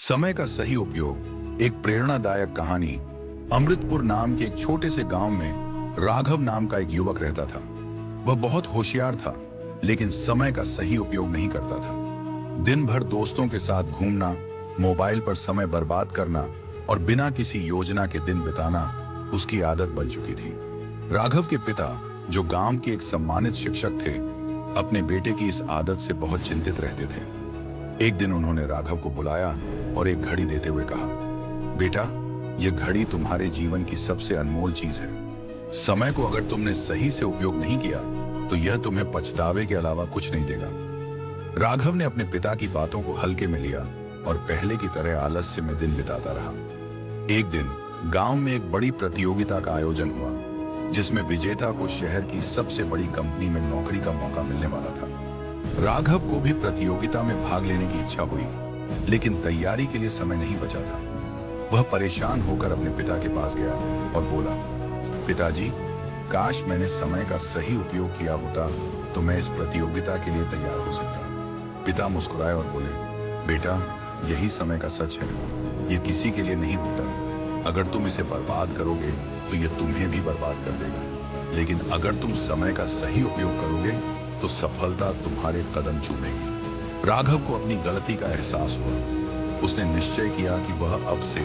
समय का सही उपयोग। एक प्रेरणादायक कहानी। अमृतपुर नाम के एक छोटे से गांव में राघव नाम का एक युवक रहता था। वह बहुत होशियार था, लेकिन समय का सही उपयोग नहीं करता था। दिन भर दोस्तों के साथ घूमना, मोबाइल पर समय बर्बाद करना और बिना किसी योजना के दिन बिताना उसकी आदत बन चुकी थी। राघव के पिता, जो गांव के एक सम्मानित शिक्षक थे, अपने बेटे की इस आदत से बहुत चिंतित रहते थे। एक दिन उन्होंने राघव को बुलाया और एक घड़ी देते हुए कहा, बेटा, यह घड़ी तुम्हारे जीवन की सबसे अनमोल चीज है। समय को अगर तुमने सही से उपयोग नहीं किया तो यह तुम्हें पछतावे के अलावा कुछ नहीं देगा। राघव ने अपने पिता की बातों को हल्के में लिया और पहले की तरह आलस्य में दिन बिताता रहा। एक दिन गांव में एक बड़ी प्रतियोगिता का आयोजन हुआ, जिसमें विजेता को शहर की सबसे बड़ी कंपनी में नौकरी का मौका मिलने वाला था। राघव को भी प्रतियोगिता में भाग लेने की इच्छा हुई, लेकिन तैयारी के लिए समय नहीं बचा था। वह परेशान होकर अपने पिता के पास गया और बोला, पिताजी, काश मैंने समय का सही उपयोग किया होता तो मैं इस प्रतियोगिता के लिए तैयार हो सकता। पिता मुस्कुराए और बोले, बेटा, यही समय का सच है। यह किसी के लिए नहीं रुकता। अगर तुम इसे बर्बाद करोगे तो यह तुम्हें भी बर्बाद कर देगा, लेकिन अगर तुम समय का सही उपयोग करोगे तो सफलता तुम्हारे कदम चूमेगी। राघव को अपनी गलती का एहसास हुआ। उसने निश्चय किया कि वह अब से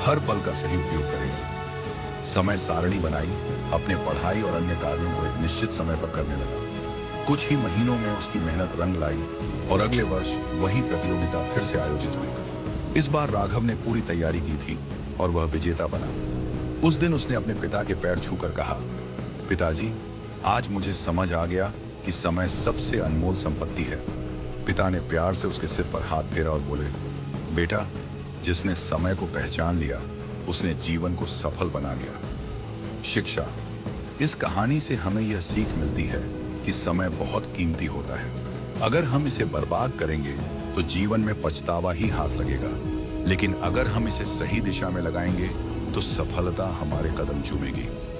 हर पल का सही उपयोग करेगा। समय सारणी बनाई, अपने पढ़ाई और अन्य कार्यों को एक निश्चित समय पर करने लगा। कुछ ही महीनों में उसकी मेहनत रंग लाई और अगले वर्ष वही प्रतियोगिता फिर से आयोजित हुई। इस बार राघव ने पूरी तैयारी की थी और वह विजेता बना। उस दिन उसने अपने पिता के पैर छूकर कहा, पिताजी, आज मुझे समझ आ गया कि समय सबसे अनमोल संपत्ति है। पिता ने प्यार से उसके सिर पर हाथ फेरा और बोले, बेटा, जिसने समय को पहचान लिया उसने जीवन को सफल बना लिया। शिक्षा। इस कहानी से हमें यह सीख मिलती है कि समय बहुत कीमती होता है। अगर हम इसे बर्बाद करेंगे तो जीवन में पछतावा ही हाथ लगेगा, लेकिन अगर हम इसे सही दिशा में लगाएंगे तो सफलता हमारे कदम चूमेगी।